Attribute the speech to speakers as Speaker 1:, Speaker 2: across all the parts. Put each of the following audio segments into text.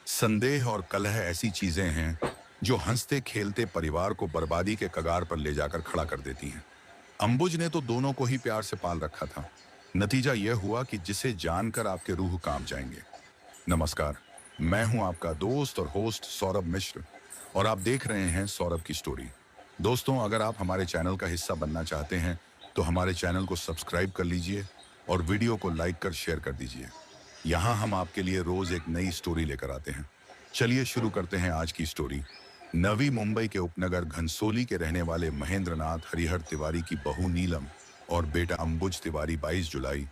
Speaker 1: संदेह और कलह ऐसी चीजें हैं जो हंसते खेलते परिवार को बर्बादी के कगार पर ले जाकर खड़ा कर देती हैं। अंबुज ने तो दोनों को ही प्यार से पाल रखा था। नतीजा यह हुआ कि जिसे जानकर आपके रूह कांप जाएंगे। नमस्कार, मैं हूं आपका दोस्त और होस्ट सौरभ मिश्र और आप देख रहे हैं सौरभ की स्टोरी। दोस्तों, अगर आप हमारे चैनल का हिस्सा बनना चाहते हैं तो हमारे चैनल को सब्सक्राइब कर लीजिए और वीडियो को लाइक कर शेयर कर दीजिए। यहाँ हम आपके लिए रोज एक नई स्टोरी लेकर आते हैं। चलिए शुरू करते हैं आज की स्टोरी। नवी मुंबई के उपनगर घनसोली के रहने वाले महेंद्रनाथ हरिहर तिवारी की बहू नीलम और बेटा अंबुज तिवारी 22 जुलाई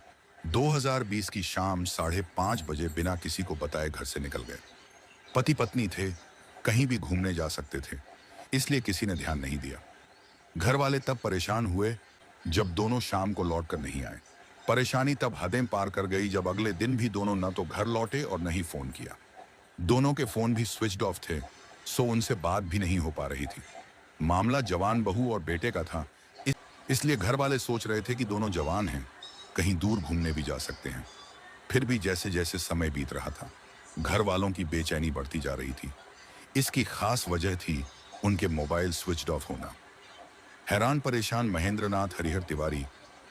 Speaker 1: 2020 की शाम 5:30 बजे बिना किसी को बताए घर से निकल गए। पति पत्नी थे, कहीं भी घूमने जा सकते थे, इसलिए किसी ने ध्यान नहीं दिया। घर वाले तब परेशान हुए जब दोनों शाम को लौटकर नहीं आए। परेशानी तब हदें पार कर गई जब अगले दिन भी दोनों न तो घर लौटे और न ही फोन किया। दोनों के फोन भी स्विच्ड ऑफ थे, सो उनसे बात भी नहीं हो पा रही थी। मामला जवान बहू और बेटे का था, इसलिए घर वाले सोच रहे थे कि दोनों जवान हैं, कहीं दूर घूमने भी जा सकते हैं। फिर भी जैसे जैसे समय बीत रहा था, घर वालों की बेचैनी बढ़ती जा रही थी। इसकी खास वजह थी उनके मोबाइल स्विच्ड ऑफ होना। हैरान परेशान महेंद्रनाथ हरिहर तिवारी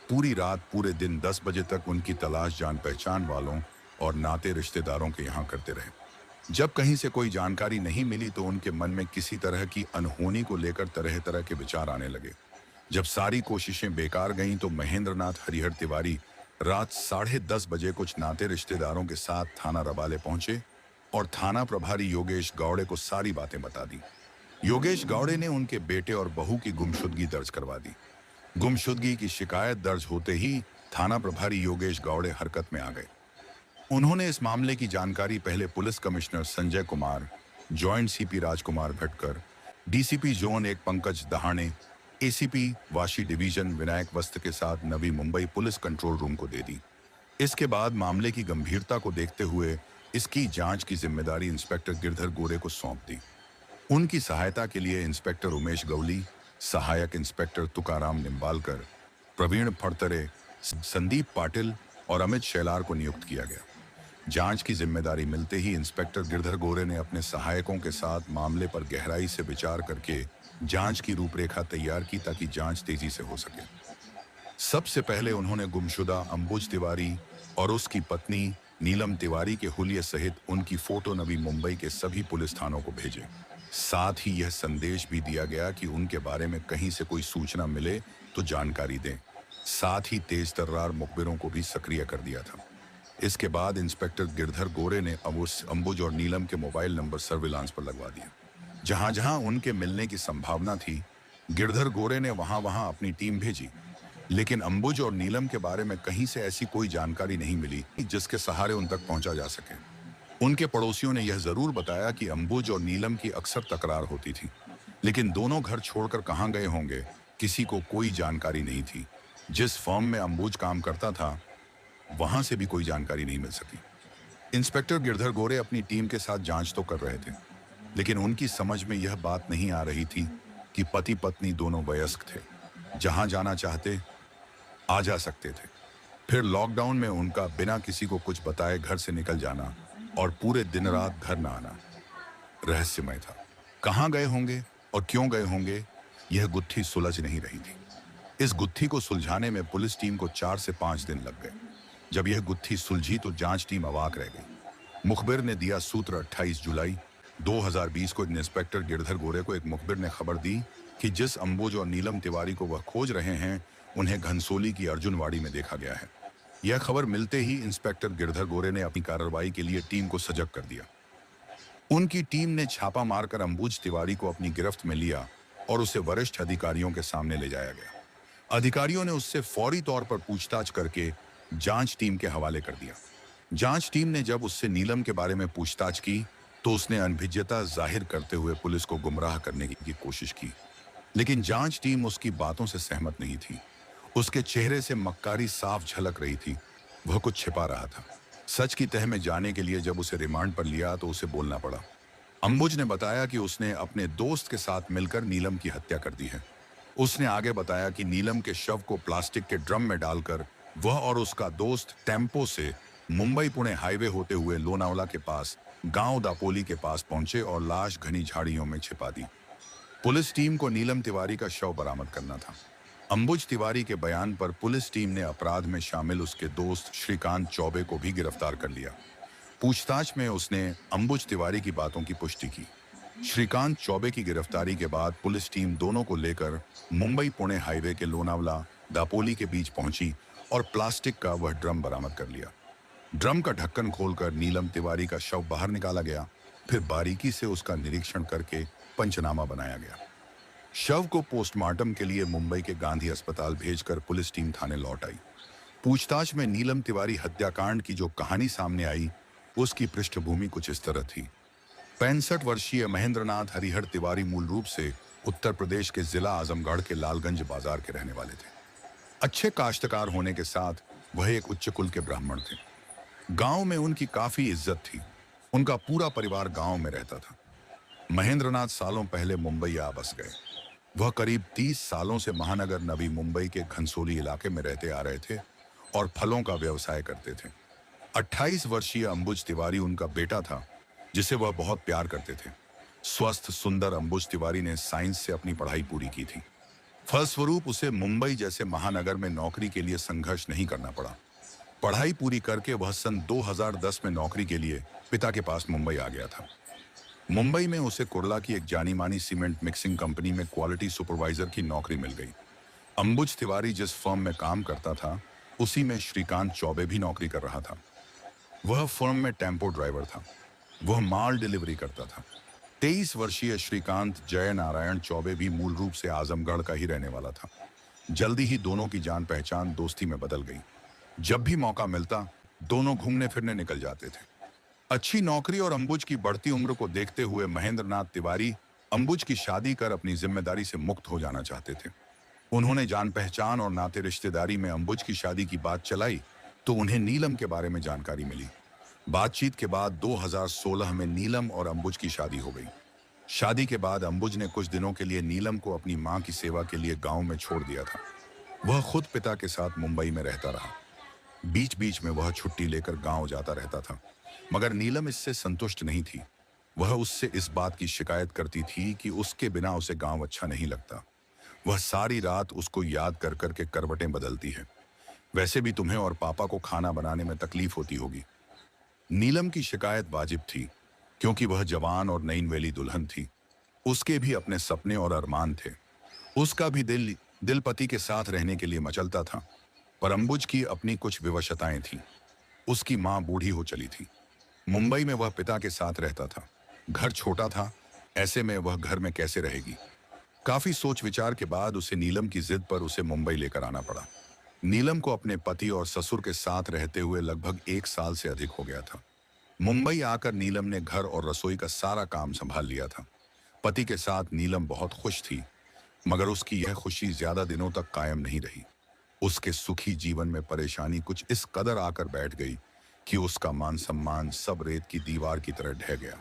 Speaker 1: पूरी रात पूरे दिन 10 बजे तक उनकी तलाश जान पहचान वालों और नाते रिश्तेदारों के यहाँ करते रहे। जब कहीं से कोई जानकारी नहीं मिली तो उनके मन में किसी तरह की अनहोनी को लेकर तरह तरह के विचार आने लगे। जब सारी कोशिशें बेकार गईं तो महेंद्रनाथ हरिहर तिवारी रात 10:30 बजे कुछ नाते रिश्तेदारों के साथ थाना रबाले पहुंचे और थाना प्रभारी योगेश गौड़े को सारी बातें बता दी। योगेश गौड़े ने उनके बेटे और बहू की गुमशुदगी दर्ज करवा दी। गुमशुदगी की शिकायत दर्ज होते ही थाना प्रभारी योगेश गौड़े हरकत में आ गए। उन्होंने इस मामले की जानकारी पहले police commissioner Sanjay Kumar, joint CP Rajkumar Bhatkar, DCP zone 1 Pankaj Dahane, ACP Vashi division Vinayak Vast के साथ Navi Mumbai police control room को दे दी। इसके बाद मामले की गंभीरता को देखते हुए इसकी जांच की जिम्मेदारी इंस्पेक्टर गिरधर गोरे को सौंप दी। उनकी सहायता के लिए इंस्पेक्टर उमेश गौली, सहायक इंस्पेक्टर तुकाराम निम्बालकर, प्रवीण फड़तरे, संदीप पाटिल और अमित शैलार को नियुक्त किया गया। जांच की जिम्मेदारी मिलते ही इंस्पेक्टर गिरधर गोरे ने अपने सहायकों के साथ मामले पर गहराई से विचार करके जांच की रूपरेखा तैयार की ताकि जांच तेजी से हो सके। सबसे पहले उन्होंने गुमशुदा अंबुज तिवारी और उसकी पत्नी नीलम तिवारी के हुलिये सहित उनकी फोटो नवी मुंबई के सभी पुलिस थानों को भेजे। साथ ही यह संदेश भी दिया गया कि उनके बारे में कहीं से कोई सूचना मिले तो जानकारी दें। साथ ही तेज तर्रार मुखबिरों को भी सक्रिय कर दिया था। इसके बाद इंस्पेक्टर गिरधर गोरे ने अंबुज और नीलम के मोबाइल नंबर सर्विलांस पर लगवा दिया। जहां जहां उनके मिलने की संभावना थी, गिरधर गोरे ने वहां वहां अपनी टीम भेजी, लेकिन अंबुज और नीलम के बारे में कहीं से ऐसी कोई जानकारी नहीं मिली जिसके सहारे उन तक पहुंचा जा सके। उनके पड़ोसियों ने यह जरूर बताया कि अंबुज और नीलम की अक्सर तकरार होती थी, लेकिन दोनों घर छोड़कर कहां गए होंगे किसी को कोई जानकारी नहीं थी। जिस फर्म में अंबुज काम करता था वहां से भी कोई जानकारी नहीं मिल सकी। इंस्पेक्टर गिरधर गोरे अपनी टीम के साथ जांच तो कर रहे थे, लेकिन उनकी समझ में यह बात नहीं आ रही थी कि पति पत्नी दोनों वयस्क थे, जहां जाना चाहते आ जा सकते थे। फिर लॉकडाउन में उनका बिना किसी को कुछ बताए घर से निकल जाना और पूरे दिन रात घर न आना रहस्यमय था। कहां गए होंगे और क्यों गए होंगे, यह गुत्थी सुलझ नहीं रही थी। इस गुत्थी को सुलझाने में पुलिस टीम को 4 से 5 दिन लग गए। जब यह गुत्थी सुलझी तो जांच टीम अवाक रह गई। मुखबिर ने दिया सूत्र 28 जुलाई 2020 को इंस्पेक्टर गिरधर गोरे को एक मुखबिर ने खबर दी कि जिस अंबुज और नीलम तिवारी को वह खोज रहे हैं, उन्हें घनसोली की अर्जुनवाड़ी में देखा गया है। यह खबर मिलते ही इंस्पेक्टर गिरधर गोरे ने अपनी कार्रवाई के लिए टीम को सजग कर दिया। उनकी टीम ने छापा मारकर अंबुज तिवारी को अपनी गिरफ्त में लिया और उसे वरिष्ठ अधिकारियों के सामने ले जाया गया। अधिकारियों ने उससे फौरी तौर पर पूछताछ करके जांच टीम के हवाले कर दिया। जांच टीम ने जब उससे नीलम के बारे में पूछताछ की तो उसने अनभिज्ञता जाहिर करते हुए पुलिस को गुमराह करने की कोशिश की, लेकिन जांच टीम उसकी बातों से सहमत नहीं थी। उसके चेहरे से मक्कारी साफ झलक रही थी, वह कुछ छिपा रहा था। सच की तह में जाने के लिए जब उसे रिमांड पर लिया तो उसे बोलना पड़ा। अंबुज ने बताया कि उसने अपने दोस्त के साथ मिलकर नीलम की हत्या कर दी है। उसने आगे बताया कि नीलम के शव को प्लास्टिक के ड्रम में डालकर वह और उसका दोस्त टेम्पो से मुंबई पुणे हाईवे होते हुए लोनावला के पास गांव दापोली के पास पहुंचे और लाश घनी झाड़ियों में छिपा दी। पुलिस टीम को नीलम तिवारी का शव बरामद करना था। अंबुज तिवारी के बयान पर पुलिस टीम ने अपराध में शामिल उसके दोस्त श्रीकांत चौबे को भी गिरफ्तार कर लिया। पूछताछ में उसने अंबुज तिवारी की बातों की पुष्टि की। श्रीकांत चौबे की गिरफ्तारी के बाद पुलिस टीम दोनों को लेकर मुंबई पुणे हाईवे के लोनावला दापोली के बीच पहुंची और प्लास्टिक का वह ड्रम बरामद कर लिया। ड्रम का ढक्कन खोलकर नीलम तिवारी का शव बाहर निकाला गया। फिर बारीकी से उसका निरीक्षण करके पंचनामा बनाया गया। शव को पोस्टमार्टम के लिए मुंबई के गांधी अस्पताल भेजकर पुलिस टीम थाने लौट आई। पूछताछ में नीलम तिवारी हत्याकांड की जो कहानी सामने आई, उसकी पृष्ठभूमि कुछ इस तरह थी। 65 वर्षीय महेंद्रनाथ हरिहर तिवारी मूल रूप से उत्तर प्रदेश के जिला आजमगढ़ के लालगंज बाजार के रहने वाले थे। अच्छे काश्तकार होने के साथ वह एक उच्च कुल के ब्राह्मण थे। गांव में उनकी काफी इज्जत थी। उनका पूरा परिवार गांव में रहता था। महेंद्रनाथ सालों पहले मुंबई आ बस गए। वह करीब 30 सालों से महानगर नवी मुंबई के घनसोली इलाके में रहते आ रहे थे और फलों का व्यवसाय करते थे। 28 वर्षीय अंबुज तिवारी उनका बेटा था, जिसे वह बहुत प्यार करते थे। स्वस्थ सुंदर अंबुज तिवारी ने साइंस से अपनी पढ़ाई पूरी की थी। फलस्वरूप उसे मुंबई जैसे महानगर में नौकरी के लिए संघर्ष नहीं करना पड़ा। पढ़ाई पूरी करके वह सन 2010 में नौकरी के लिए पिता के पास मुंबई आ गया था। मुंबई में उसे कुर्ला की एक जानी मानी सीमेंट मिक्सिंग कंपनी में क्वालिटी सुपरवाइजर की नौकरी मिल गई। अंबुज तिवारी जिस फर्म में काम करता था, उसी में श्रीकांत चौबे भी नौकरी कर रहा था। वह फर्म में टेम्पो ड्राइवर था। वह माल डिलीवरी करता था। 23 वर्षीय श्रीकांत जय नारायण चौबे भी मूल रूप से आजमगढ़ का ही रहने वाला था। जल्दी ही दोनों की जान पहचान दोस्ती में बदल गई। जब भी मौका मिलता, दोनों घूमने फिरने निकल जाते थे। अच्छी नौकरी और अंबुज की बढ़ती उम्र को देखते हुए महेंद्रनाथ तिवारी अंबुज की शादी कर अपनी जिम्मेदारी से मुक्त हो जाना चाहते थे। उन्होंने जान पहचान और नाते रिश्तेदारी में अंबुज की शादी की बात चलाई तो उन्हें नीलम के बारे में जानकारी मिली। बातचीत के बाद 2016 में नीलम और अंबुज की शादी हो गई। शादी के बाद अंबुज ने कुछ दिनों के लिए नीलम को अपनी मां की सेवा के लिए गांव में छोड़ दिया था। वह खुद पिता के साथ मुंबई में रहता रहा। बीच बीच में वह छुट्टी लेकर गांव जाता रहता था, मगर नीलम इससे संतुष्ट नहीं थी। वह उससे इस बात की शिकायत करती थी कि उसके बिना उसे गांव अच्छा नहीं लगता। वह सारी रात उसको याद कर कर के करवटें बदलती है। वैसे भी तुम्हें और पापा को खाना बनाने में तकलीफ होती होगी। नीलम की शिकायत वाजिब थी, क्योंकि वह जवान और नईनवेली दुल्हन थी। उसके भी अपने सपने और अरमान थे। उसका भी दिल पति के साथ रहने के लिए मचलता था, पर अंबुज की अपनी कुछ विवशताएं थीं। उसकी मां बूढ़ी हो चली थी। मुंबई में वह पिता के साथ रहता था। घर छोटा था, ऐसे में वह घर में कैसे रहेगी। काफी सोच विचार के बाद उसे नीलम की जिद पर उसे मुंबई लेकर आना पड़ा। नीलम को अपने पति और ससुर के साथ रहते हुए लगभग 1 साल से अधिक हो गया था। मुंबई आकर नीलम ने घर और रसोई का सारा काम संभाल लिया था। पति के साथ नीलम बहुत खुश थी, मगर उसकी यह खुशी ज्यादा दिनों तक कायम नहीं रही। उसके सुखी जीवन में परेशानी कुछ इस कदर आकर बैठ गई कि उसका मान सम्मान सब रेत की दीवार की तरह ढह गया।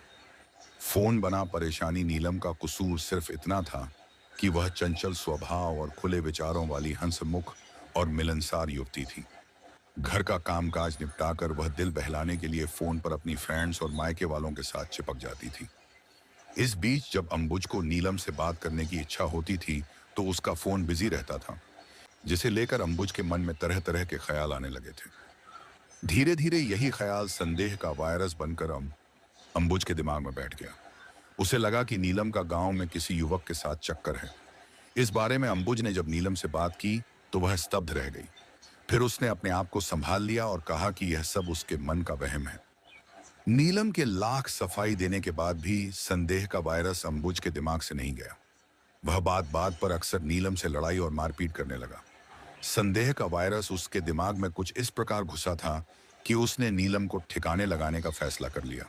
Speaker 1: फोन बना परेशानी नीलम का कसूर सिर्फ इतना था कि वह चंचल स्वभाव और खुले विचारों वाली हंसमुख और मिलनसार युवती थी। घर का कामकाज निपटाकर वह दिल बहलाने के लिए फोन पर अपनी फ्रेंड्स और मायके वालों के साथ चिपक जाती थी। इस बीच जब अंबुज को नीलम से बात करने की इच्छा होती थी तो उसका फोन बिजी रहता था, जिसे लेकर अंबुज के मन में तरह तरह के ख्याल आने लगे थे। धीरे धीरे यही ख्याल संदेह का वायरस बनकर अंबुज के दिमाग में बैठ गया। उसे लगा कि नीलम का गांव में किसी युवक के साथ चक्कर है। इस बारे में अंबुज ने जब नीलम से बात की तो वह स्तब्ध रह गई। फिर उसने अपने आप को संभाल लिया और कहा कि यह सब उसके मन का वहम है। नीलम के लाख सफाई देने के बाद भी संदेह का वायरस अंबुज के दिमाग से नहीं गया। वह बात बात पर अक्सर नीलम से लड़ाई और मारपीट करने लगा। संदेह का वायरस उसके दिमाग में कुछ इस प्रकार घुसा था कि उसने नीलम को ठिकाने लगाने का फैसला कर लिया।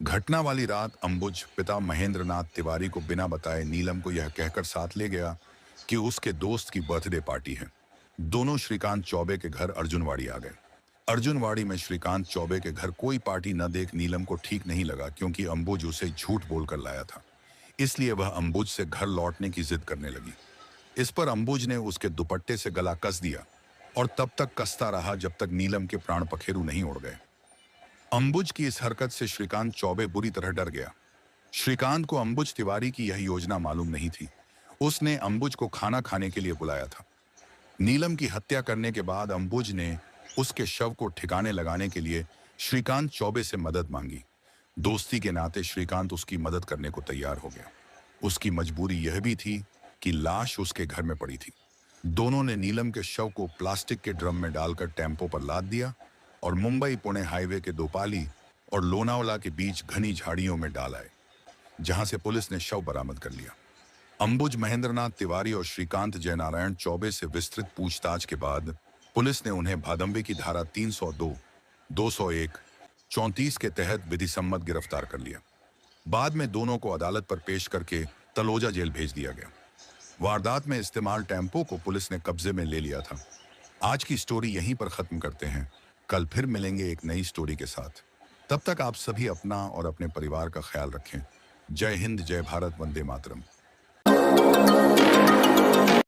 Speaker 1: घटना वाली रात अंबुज पिता महेंद्रनाथ तिवारी को बिना बताए नीलम को यह कहकर साथ ले गया कि उसके दोस्त की बर्थडे पार्टी है। दोनों श्रीकांत चौबे के घर अर्जुनवाड़ी आ गए। अर्जुनवाड़ी में श्रीकांत चौबे के घर कोई पार्टी न देख नीलम को ठीक नहीं लगा, क्योंकि अंबुज उसे झूठ बोलकर लाया था। इसलिए वह अंबुज से घर लौटने की जिद करने लगी। इस पर अंबुज ने उसके दुपट्टे से गला कस दिया और तब तक कसता रहा जब तक नीलम के प्राण पखेरु नहीं उड़ गए। अंबुज की इस हरकत से श्रीकांत चौबे बुरी तरह डर गया। श्रीकांत को अंबुज तिवारी की यह योजना मालूम नहीं थी। उसने अंबुज को खाना खाने के लिए बुलाया था। नीलम की हत्या करने के बाद अंबुज ने उसके शव को ठिकाने लगाने के लिए श्रीकांत चौबे से मदद मांगी। दोस्ती के नाते श्रीकांत उसकी मदद करने को तैयार हो गया। उसकी मजबूरी यह भी थी कि लाश उसके घर में पड़ी थी। दोनों ने नीलम के शव को प्लास्टिक के ड्रम में डालकर टेम्पो पर लाद दिया और मुंबई पुणे हाईवे के दोपाली और लोनावला के बीच घनी झाड़ियों में डाल आए, जहां से पुलिस ने शव बरामद कर लिया। अंबुज महेंद्रनाथ तिवारी और श्रीकांत जयनारायण चौबे से विस्तृत पूछताछ के बाद पुलिस ने उन्हें भादंबे की धारा 302, 201, 34 के तहत विधि सम्मत गिरफ्तार कर लिया। बाद में दोनों को अदालत पर पेश करके तलोजा जेल भेज दिया गया। वारदात में इस्तेमाल टेम्पो को पुलिस ने कब्जे में ले लिया था। आज की स्टोरी यहीं पर खत्म करते हैं। कल फिर मिलेंगे एक नई स्टोरी के साथ। तब तक आप सभी अपना और अपने परिवार का ख्याल रखें। जय हिंद, जय भारत, वंदे मातरम।